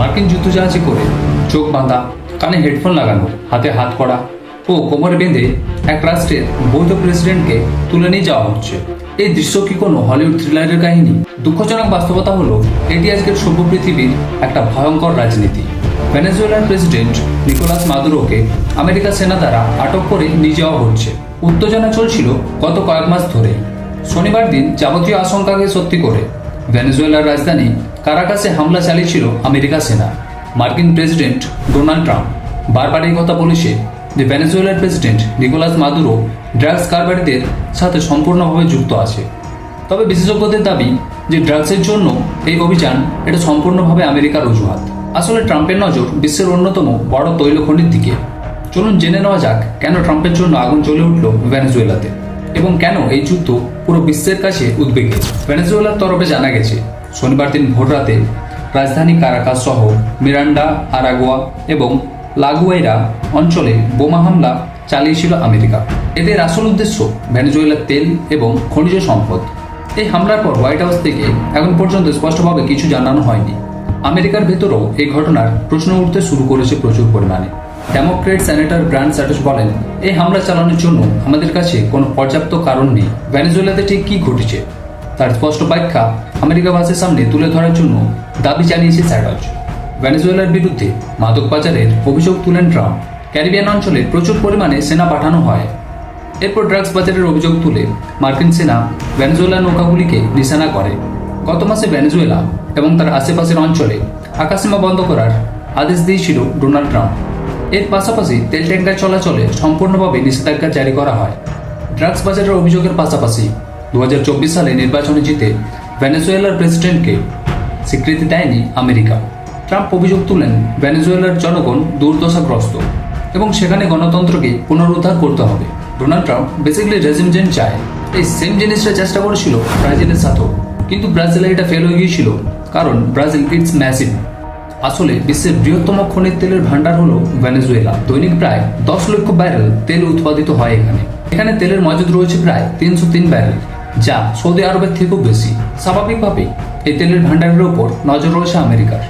মার্কিন যুদ্ধজাহাজে করে চোখ বাঁধা, কানে হেডফোন লাগানো, হাতে হাত করা ও কোমরে বেঁধে এক রাষ্ট্রের বৈধ প্রেসিডেন্টকে তুলে নিয়ে যাওয়া হচ্ছে। এই দৃশ্য কি কোনো হলিউড থ্রিলারের কাহিনী? দুঃখজনক বাস্তবতা হলো এটি আজকের সভ্য পৃথিবীর একটা ভয়ঙ্কর রাজনীতি। ভেনেজুয়েলার প্রেসিডেন্ট নিকোলাস মাদুরোকে আমেরিকার সেনা দ্বারা আটক করে নিয়ে যাওয়া হচ্ছে। উত্তেজনা চলছিল গত কয়েক মাস ধরে। শনিবার দিন যাবতীয় আশঙ্কাকে সত্যি করে ভেনেজুয়েলার রাজধানী কারাকাসে হামলা চালিয়েছিল আমেরিকা সেনা। মার্কিন প্রেসিডেন্ট ডোনাল্ড ট্রাম্প বারবার এই কথা বলেছে যে ভেনেজুয়েলার প্রেসিডেন্ট নিকোলাস মাদুরো ড্রাগস কারবারিদের সাথে সম্পূর্ণভাবে যুক্ত আছে। তবে বিশেষজ্ঞদের দাবি যে ড্রাগসের জন্য এই অভিযান এটা সম্পূর্ণভাবে আমেরিকার অজুহাত। আসলে ট্রাম্পের নজর বিশ্বের অন্যতম বড় তৈল খনির দিকে। চলুন জেনে নেওয়া যাক কেন ট্রাম্পের জন্য আগুন জ্বলে উঠল ভেনেজুয়েলাতে এবং কেন এই যুদ্ধ পুরো বিশ্বের কাছে উদ্বেগের। ভেনেজুয়েলার তরফে জানা গেছে শনিবার দিন ভোররাতে রাজধানী কারাকাস সহ মিরান্ডা, আরাগুয়া এবং লাগুয়াইরা অঞ্চলে বোমা হামলা চালিয়েছিল আমেরিকা। এদের আসল উদ্দেশ্য ভেনেজুয়েলার তেল এবং খনিজ সম্পদ। এই হামলার পর হোয়াইট হাউস থেকে এখন পর্যন্ত স্পষ্টভাবে কিছু জানানো হয়নি। আমেরিকার ভেতরেও এই ঘটনার প্রশ্ন উঠতে শুরু করেছে প্রচুর পরিমাণে। ডেমোক্রেট সেনেটর ব্রান্ড স্যাটস বলেন, এই হামলা চালানোর জন্য আমাদের কাছে কোনো পর্যাপ্ত কারণ নেই। ভেনেজুয়েলাতে ঠিক কী ঘটেছে তার স্পষ্ট ব্যাখ্যা আমেরিকাবাসীর সামনে তুলে ধরার জন্য দাবি জানিয়েছে স্যাটস। ভেনেজুয়েলার বিরুদ্ধে মাদক পাচারের অভিযোগ তুলেন ট্রাম্প। ক্যারিবিয়ান অঞ্চলে প্রচুর পরিমাণে সেনা পাঠানো হয়। এরপর ড্রাগস পাচারের অভিযোগ তুলে মার্কিন সেনা ভেনেজুয়েলার নৌকাগুলিকে নিশানা করে। গত মাসে ভেনেজুয়েলা এবং তার আশেপাশের অঞ্চলে আকাশসীমা বন্ধ করার আদেশ দিয়েছিল ডোনাল্ড ট্রাম্প। এর পাশাপাশি তেল ট্যাঙ্কার চলাচলে সম্পূর্ণভাবে নিষেধাজ্ঞা জারি করা হয়। ড্রাগস পাচারের অভিযোগের পাশাপাশি 2024 সালে নির্বাচনে জিতে ভেনেজুয়েলার প্রেসিডেন্টকে স্বীকৃতি দেয়নি আমেরিকা। ট্রাম্প অভিযোগ তুলেন ভেনেজুয়েলার জনগণ দুর্দশাগ্রস্ত এবং সেখানে গণতন্ত্রকে পুনরুদ্ধার করতে হবে। Donald Trump basically regime change চায়। এই সেম জিনিসটা চেষ্টা করেছিল ব্রাজিলের সাথেও, কিন্তু ব্রাজিলে এটা ফেল হয়ে গিয়েছিল কারণ ব্রাজিল ইটস ম্যাসিভ। আসলে বিশ্বের বৃহত্তম খনিজ তেলের ভান্ডার হলো ভেনেজুয়েলা। দৈনিক প্রায় 10 লক্ষ ব্যারেল তেল উৎপাদিত হয় এখানে তেলের মজুদ রয়েছে প্রায় 303 ব্যারেল, যা সৌদি আরবের থেকেও বেশি। স্বাভাবিকভাবেই এই তেলের ভান্ডারের ওপর নজর রয়েছে আমেরিকার।